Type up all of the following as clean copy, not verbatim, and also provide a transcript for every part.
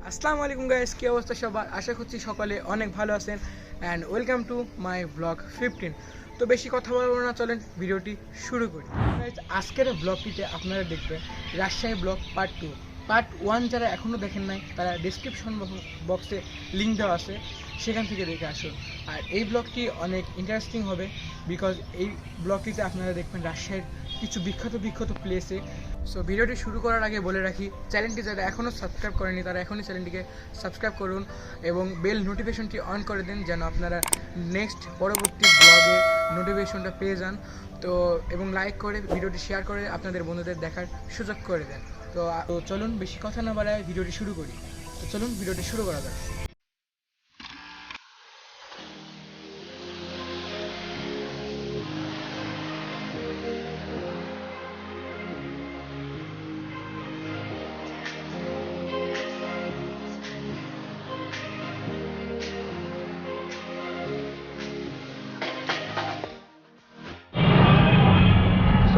আসসালামু আলাইকুম গাইস, কি অবস্থা সবার? আশা করছি সকলে অনেক ভালো আছেন and welcome to my blog 15। তো বেশি কথা বলবো না, চলেন ভিডিওটি শুরু করি। গাইস, আজকের ব্লগটিতে আপনারা দেখবেন রাজশাহী ব্লগ পার্ট 1। যারা এখনও দেখেন নাই তারা ডিসক্রিপশন বক্সে লিঙ্ক দেওয়া আছে, সেখান থেকে দেখে আসুন। আর এই ব্লগটি অনেক ইন্টারেস্টিং হবে বিকজ এই ব্লগটিতে আপনারা দেখবেন রাজশাহীর কিছু বিখ্যাত প্লেসে। সো ভিডিওটি শুরু করার আগে বলে রাখি, চ্যানেলটি যারা এখনও সাবস্ক্রাইব করেনি তারা এখনই চ্যানেলটিকে সাবস্ক্রাইব করুন এবং বেল নোটিফিকেশনটি অন করে দিন যেন আপনারা নেক্সট পরবর্তী ব্লগের নোটিফিকেশনটা পেয়ে যান। তো এবং লাইক করে ভিডিওটি শেয়ার করে আপনাদের বন্ধুদের দেখার সুযোগ করে দেন। তো চলুন বেশি কথা না বাড়ায় ভিডিওটি শুরু করি। তো চলুন ভিডিওটি শুরু করা যাক।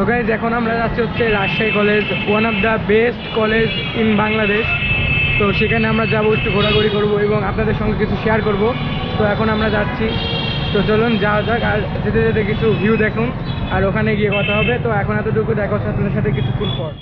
সো গাইজ, এখন আমরা যাচ্ছি হচ্ছে Rajshahi college, one of the best college in Bangladesh. তো সেখানে আমরা যাবো, একটু ঘোরাঘুরি করবো এবং আপনাদের সঙ্গে কিছু শেয়ার করব। তো এখন আমরা যাচ্ছি, তো চলুন যাওয়া যাক। আর যেতে যেতে কিছু ভিউ দেখুন আর ওখানে গিয়ে কথা হবে। তো এখন এতটুকু দেখা হচ্ছে আপনাদের সাথে কিছুক্ষণ পর।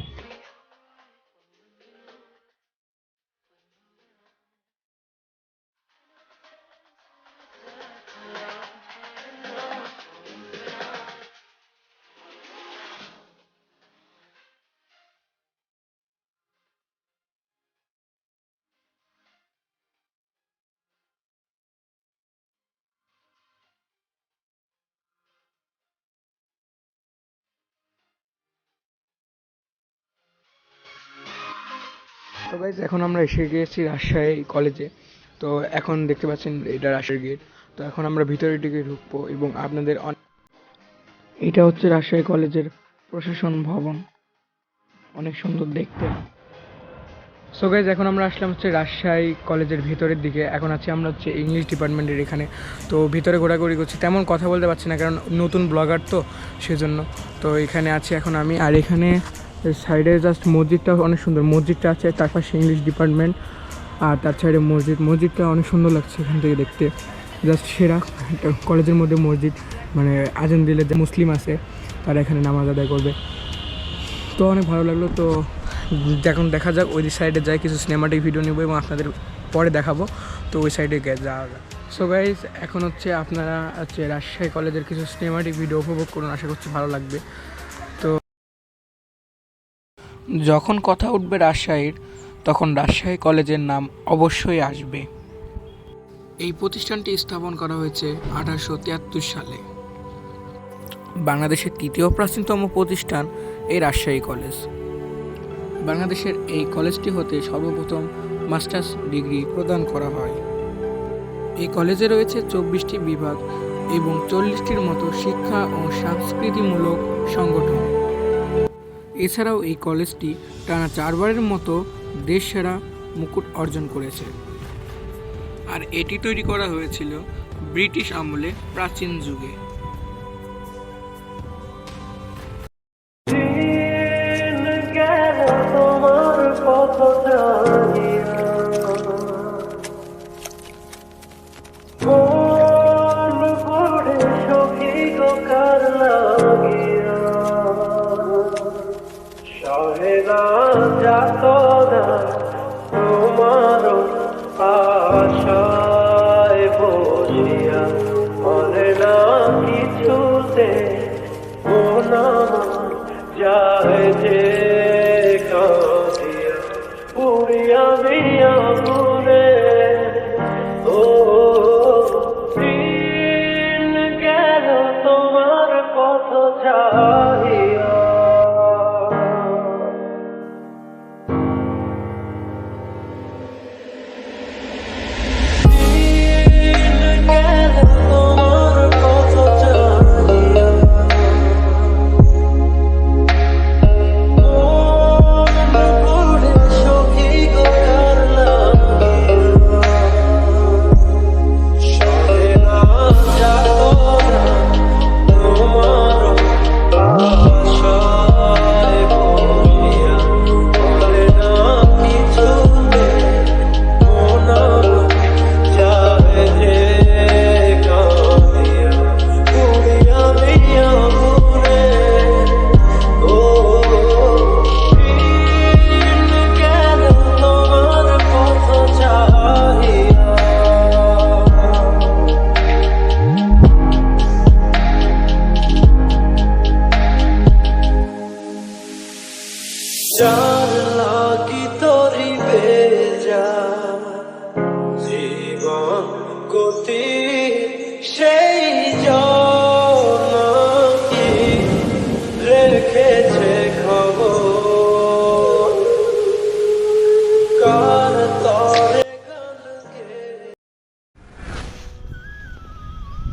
তো গাইজ, এখন আমরা এসে গিয়েছি রাজশাহী কলেজে। তো এখন দেখতে পাচ্ছেন এটা রাজশাহী গেট। তো এখন আমরা ভিতরের দিকে ঢুকবো এবং আপনাদের এটা হচ্ছে রাজশাহী কলেজের প্রশাসন ভবন, অনেক সুন্দর দেখতে। সো গাইজ, এখন আমরা আসলাম হচ্ছে রাজশাহী কলেজের ভিতরের দিকে। এখন আছি আমরা হচ্ছে ইংলিশ ডিপার্টমেন্টের এখানে। তো ভিতরে ঘোরাঘুরি করছি, তেমন কথা বলতে পারছি না কারণ নতুন ব্লগার তো সেজন্য। তো এখানে আছি এখন আমি। আর এখানে সাইডে জাস্ট মসজিদটা অনেক সুন্দর, মসজিদটা আছে, তার পাশে ইংলিশ ডিপার্টমেন্ট আর তার সাইডে মসজিদটা অনেক সুন্দর লাগছে এখান থেকে দেখতে। জাস্ট সেরা একটা কলেজের মধ্যে মসজিদ, মানে আজান দিলে যে মুসলিম আছে তারা এখানে নামাজ আদায় করবে। তো অনেক ভালো লাগলো। তো এখন দেখা যাক, ওই সাইডে যাই, কিছু সিনেমাটিক ভিডিও নেবো এবং আপনাদের পরে দেখাবো। তো ওই সাইডে যাওয়া যাক। সো গাইজ, এখন হচ্ছে আপনারা হচ্ছে রাজশাহী কলেজের কিছু সিনেমাটিক ভিডিও উপভোগ করুন, আশা করছি ভালো লাগবে। তো যখন কথা উঠবে রাজশাহীর, তখন রাজশাহী কলেজের নাম অবশ্যই আসবে। এই প্রতিষ্ঠানটি স্থাপন করা হয়েছে 1873 সালে। বাংলাদেশের তৃতীয় প্রাচীনতম প্রতিষ্ঠান এই রাজশাহী কলেজ। বাংলাদেশের এই কলেজটি হতে সর্বপ্রথম মাস্টার্স ডিগ্রি প্রদান করা হয়। এই কলেজে রয়েছে 24টি বিভাগ এবং 40টির মতো শিক্ষা ও সংস্কৃতিমূলক সংগঠন। এছাড়াও এই কলেজটি টানা 4বারের মতো দেশসেরা মুকুট অর্জন করেছে। আর এটি তৈরি করা হয়েছিল ব্রিটিশ আমলে, প্রাচীন যুগে। তোমার আশায় বসিয়া মনে না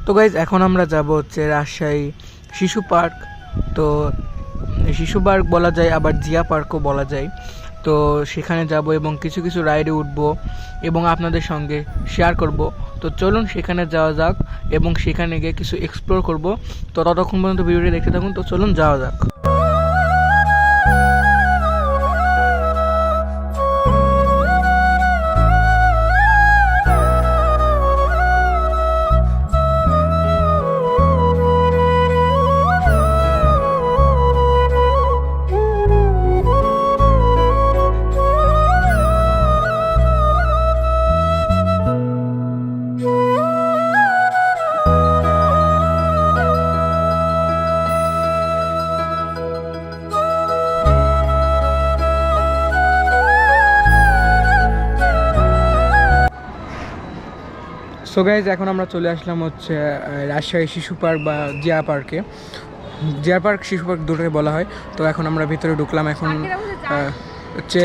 তো গাইজ এখন আমরা যাব হচ্ছে রাজশাহী শিশু পার্ক। তো শিশু পার্ক বলা যায়, আবার জিয়া পার্কও বলা যায়। তো সেখানে যাব এবং কিছু কিছু রাইডে উঠব এবং আপনাদের সঙ্গে শেয়ার করব। তো চলুন সেখানে যাওয়া যাক এবং সেখানে গিয়ে কিছু এক্সপ্লোর করব। তো ততক্ষণ পর্যন্ত ভিডিওটি দেখতে থাকুন। তো চলুন যাওয়া যাক। সো গাইজ এখন আমরা চলে আসলাম হচ্ছে রাজশাহী শিশু পার্ক বা জিয়া পার্কে। জিয়া পার্ক শিশু পার্ক দুটোকে বলা হয়। তো এখন আমরা ভিতরে ঢুকলাম। এখন হচ্ছে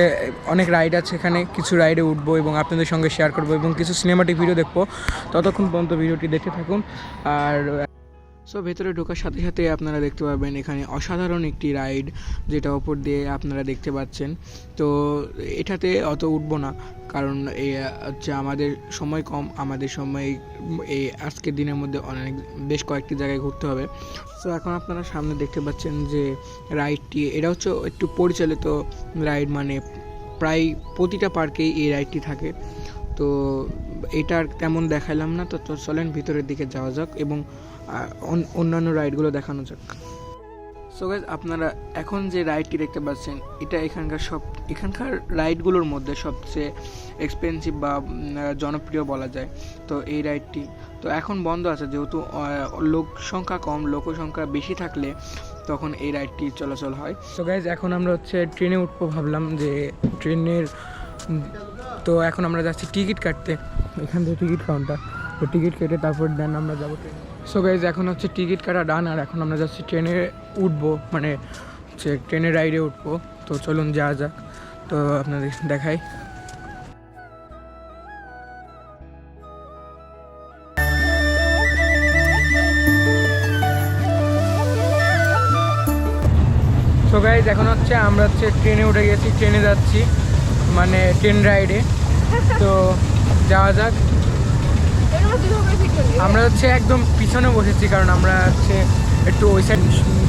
অনেক রাইড আছে এখানে, কিছু রাইডে উঠবো এবং আপনাদের সঙ্গে শেয়ার করবো এবং কিছু সিনেমাটিক ভিডিও দেখবো। ততক্ষণ পর্যন্ত ভিডিওটি দেখতে থাকুন। আর সো ভেতরে ঢোকার সাথে সাথে আপনারা দেখতে পাবেন এখানে অসাধারণ একটি রাইড, যেটা ওপর দিয়ে আপনারা দেখতে পাচ্ছেন। তো এটাতে অত উঠবো না, কারণ এই হচ্ছে আমাদের সময় কম, আমাদের সময় এই আজকের দিনের মধ্যে বেশ কয়েকটি জায়গায় ঘুরতে হবে। সো এখন আপনারা সামনে দেখতে পাচ্ছেন যে রাইডটি, এটা হচ্ছে একটু পরিচালিত রাইড, মানে প্রায় প্রতিটা পার্কেই এই রাইডটি থাকে। তো এটার তেমন দেখাইলাম না। তো চলেন ভিতরের দিকে যাওয়া যাক এবং অন্যান্য রাইডগুলো দেখানো যাক। সো গাইজ আপনারা এখন যে রাইডটি দেখতে পাচ্ছেন, এটা এখানকার রাইডগুলোর মধ্যে সবচেয়ে এক্সপেন্সিভ বা জনপ্রিয় বলা যায়। তো এই রাইডটি তো এখন বন্ধ আছে, যেহেতু লোক সংখ্যা বেশি থাকলে তখন এই রাইডটি চলাচল হয়। সো গাইজ এখন আমরা হচ্ছে ট্রেনে উঠবো, ভাবলাম যে ট্রেনের। তো এখন আমরা যাচ্ছি টিকিট কাটতে, এখান থেকে টিকিট কাউন্টার। তো টিকিট কেটে তারপর দেন আমরা যাবো ট্রেনে। সো গাইজ এখন হচ্ছে টিকিট কাটা ডান, আর এখন আমরা যাচ্ছি ট্রেনে উঠবো, মানে হচ্ছে ট্রেনের রাইডে উঠবো। তো চলুন যাওয়া যাক। তো আপনাদের দেখাই। সো গাইজ এখন হচ্ছে আমরা হচ্ছে ট্রেনে উঠে গেছি, ট্রেনে যাচ্ছি, মানে ট্রেন রাইডে। তো যাওয়া যাক। আমরা হচ্ছে একদম পিছনে বসেছি, কারণ আমরা হচ্ছে একটু ওই সাইড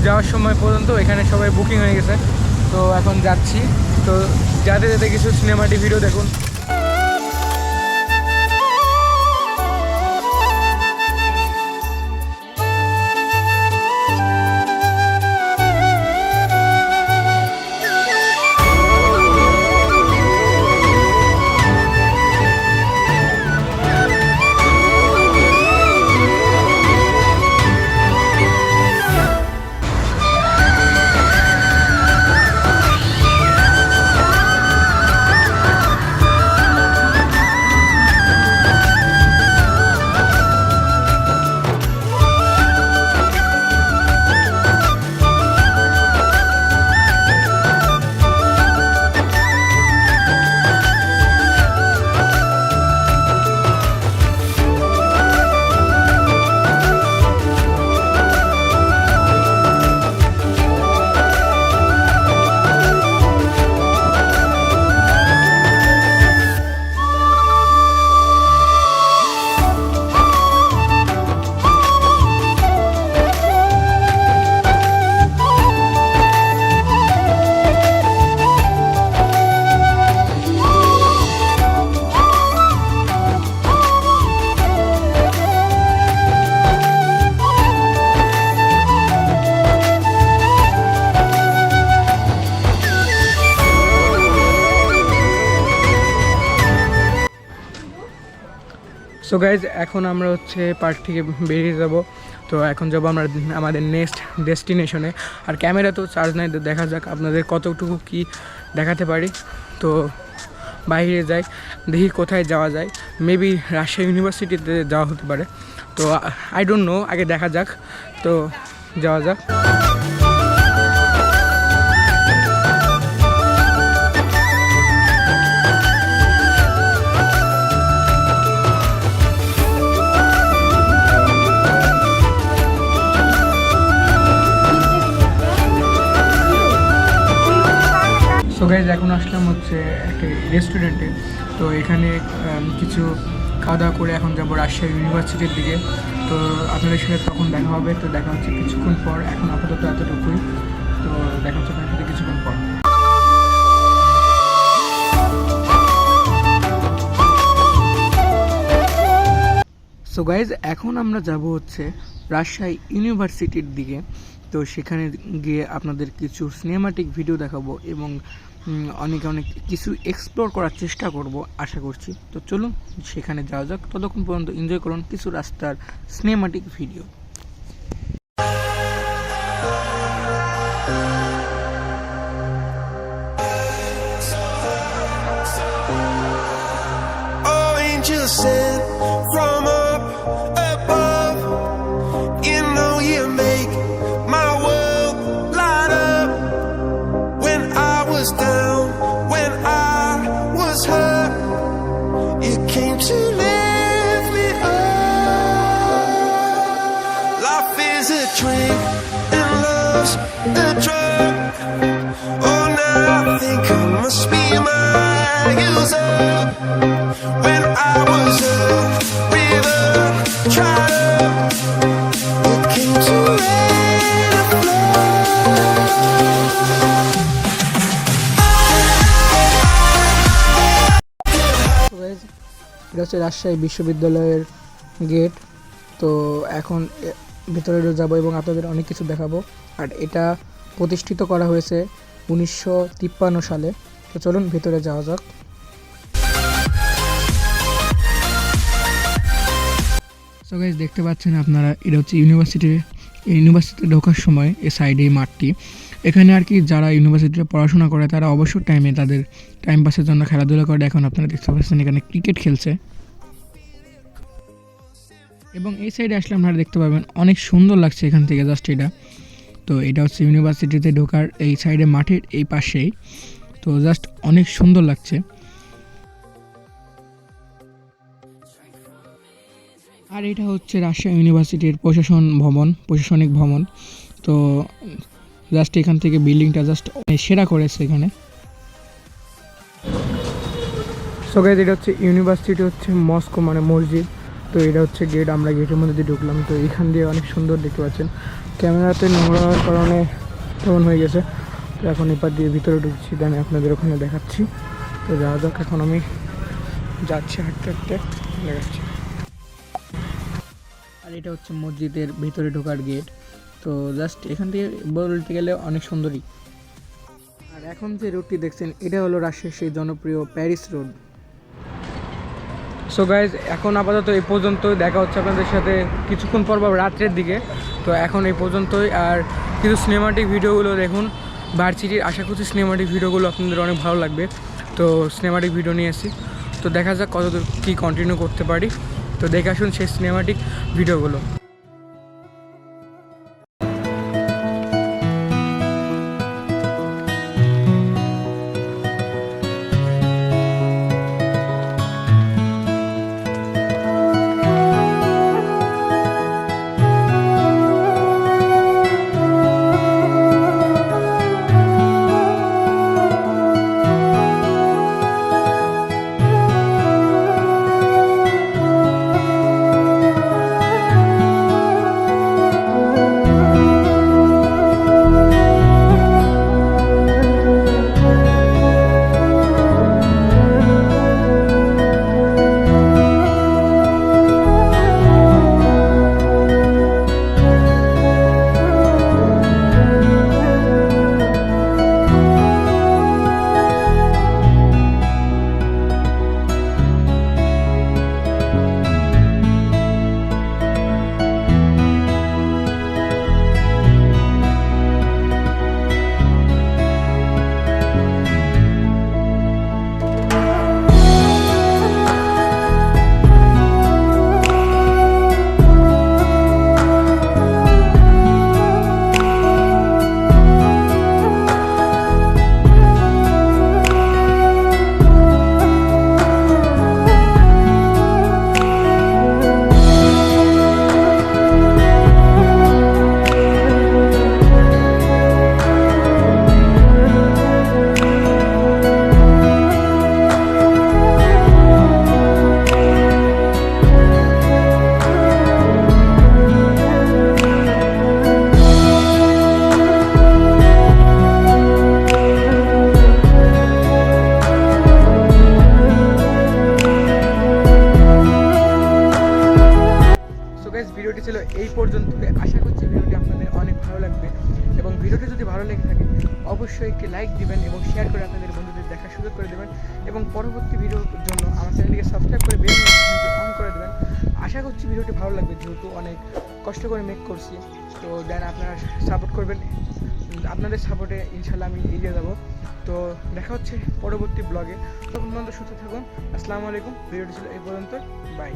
যাওয়ার সময় পর্যন্ত এখানে সবাই বুকিং হয়ে গেছে। তো এখন যাচ্ছি। তো যাতে যাতে কিছু সিনেমাটিক ভিডিও দেখুন। সো গাইজ এখন আমরা হচ্ছে পার্ক থেকে বেরিয়ে যাব। তো এখন যাব আমরা আমাদের নেক্সট ডেস্টিনেশনে। আর ক্যামেরা তো চার্জ নাই, দেখা যাক আপনাদের কতটুকু কি দেখাতে পারি। তো বাইরে যাই, দেখি কোথায় যাওয়া যায়। মেবি রাজশাহী ইউনিভার্সিটিতে যাওয়া হতে পারে। তো আই ডোন্ট নো, আগে দেখা যাক। তো যাওয়া যাক। এখন আসলাম হচ্ছে একটা রেস্টুরেন্টে। তো এখানে কিছু খাওয়া দাওয়া করে এখন যাবো রাজশাহী ইউনিভার্সিটির দিকে। তো আপনাদের সাথে তখন দেখা হবে। তো দেখা হচ্ছে কিছুক্ষণ পর। এখন আপাতত এতটুকুই। তো দেখা হচ্ছে আপনার সাথে কিছুক্ষণ পর। সো গাইজ, এখন আমরা যাব হচ্ছে রাজশাহী ইউনিভার্সিটির দিকে। তো সেখানে গিয়ে আপনাদের কিছু সিনেমাটিক ভিডিও দেখাবো এবং অনেক কিছু এক্সপ্লোর করার চেষ্টা করব আশা করছি। তো চলুন সেখানে যাওয়া যাক। ততক্ষণ পর্যন্ত এনজয় করুন কিছু রাস্তার cinematic video. Sent from up above, you know you make my world light up. When I was down, when I was hurt, you came to lift me up. Life is a drink and love's a drug. Oh, now I think I must be my user. When I was a river dried up, it came to rain and এটা হচ্ছে রাজশাহী বিশ্ববিদ্যালয়ের gate. তো এখন ভিতরে যাব এবং আপনাদের অনেক কিছু দেখাবো। আর এটা প্রতিষ্ঠিত করা হয়েছে 1953 সালে। তো চলুন ভিতরে যাওয়া যাক। সো গাইস, দেখতে পাচ্ছেন আপনারা, এটা হচ্ছে ইউনিভার্সিটিতে ঢোকার সময় এই সাইডে এই মাঠটি। এখানে আর কি যারা ইউনিভার্সিটিতে পড়াশোনা করে তারা অবসর টাইমে তাদের টাইম পাসের জন্য খেলাধুলা করে। এখন আপনারা দেখতে পাচ্ছেন এখানে ক্রিকেট খেলছে এবং এই সাইডে আসলে আপনারা দেখতে পাবেন অনেক সুন্দর লাগছে এখান থেকে জাস্ট এটা। তো এটা হচ্ছে ইউনিভার্সিটিতে ঢোকার এই সাইডে মাঠের এই পাশেই। তো জাস্ট অনেক সুন্দর লাগছে। আর এটা হচ্ছে রাজশাহী ইউনিভার্সিটির প্রশাসনিক ভবন। তো জাস্ট এখান থেকে বিল্ডিংটা জাস্ট সেরা করেছে এখানে। সো গাইস, এটা হচ্ছে ইউনিভার্সিটি হচ্ছে মস্কো মানে মসজিদ। তো এটা হচ্ছে গেট। আমরা গেটের মধ্যে দিয়ে ঢুকলাম। তো এখান দিয়ে অনেক সুন্দর দেখতে পাচ্ছেন। ক্যামেরাতে নোংরা হওয়ার কারণে তেমন হয়ে গেছে। তো এখন এপার দিয়ে ভিতরে ঢুকছি, দেন আপনাদের ওখানে দেখাচ্ছি। তো যাওয়া যাক। এখন আমি যাচ্ছি হাঁটতে হাঁটতে, দেখাচ্ছি। আর এটা হচ্ছে মসজিদের ভিতরে ঢোকার গেট। তো জাস্ট এখান থেকে বলতে গেলে অনেক সুন্দরই। আর এখন যে রোডটি দেখছেন এটা হলো রাজশাহীর সেই জনপ্রিয় প্যারিস রোড। সো গাইজ, এখন আপাতত এই পর্যন্তই। দেখা হচ্ছে আপনাদের সাথে কিছুক্ষণ পর বা রাত্রের দিকে। তো এখন এই পর্যন্তই। আর কিছু সিনেমাটিক ভিডিওগুলো দেখুন ভার্সিটির। আশা করছি সিনেমাটিক ভিডিওগুলো আপনাদের অনেক ভালো লাগবে। তো সিনেমাটিক ভিডিও নিয়ে আসি। তো দেখা যাক কতদূর কী কন্টিনিউ করতে পারি। তো দেখে আসুন সেই সিনেমাটিক ভিডিওগুলো। ভিডিওটি ছিল এই পর্যন্ত। আশা করছি ভিডিওটি আপনাদের অনেক ভালো লাগবে, এবং ভিডিওটি যদি ভালো লেগে থাকে অবশ্যই একটি লাইক দিবেন এবং শেয়ার করে আপনাদের বন্ধুদের দেখার সুযোগ করে দেবেন, এবং পরবর্তী ভিডিওর জন্য আমার চ্যানেলটিকে সাবস্ক্রাইব করে বেল নোটিফিকেশনটি অন করে দেবেন। আশা করছি ভিডিওটি ভালো লাগবে, যেহেতু অনেক কষ্ট করে মেক করছি। তো দেন আপনারা সাপোর্ট করবেন, আপনাদের সাপোর্টে ইনশাল্লাহ আমি এগিয়ে যাব। তো দেখা হচ্ছে পরবর্তী ব্লগে, তখন পর্যন্ত সুস্থ থাকুন। আসসালামু আলাইকুম। ভিডিওটি ছিল এই পর্যন্ত, বাই।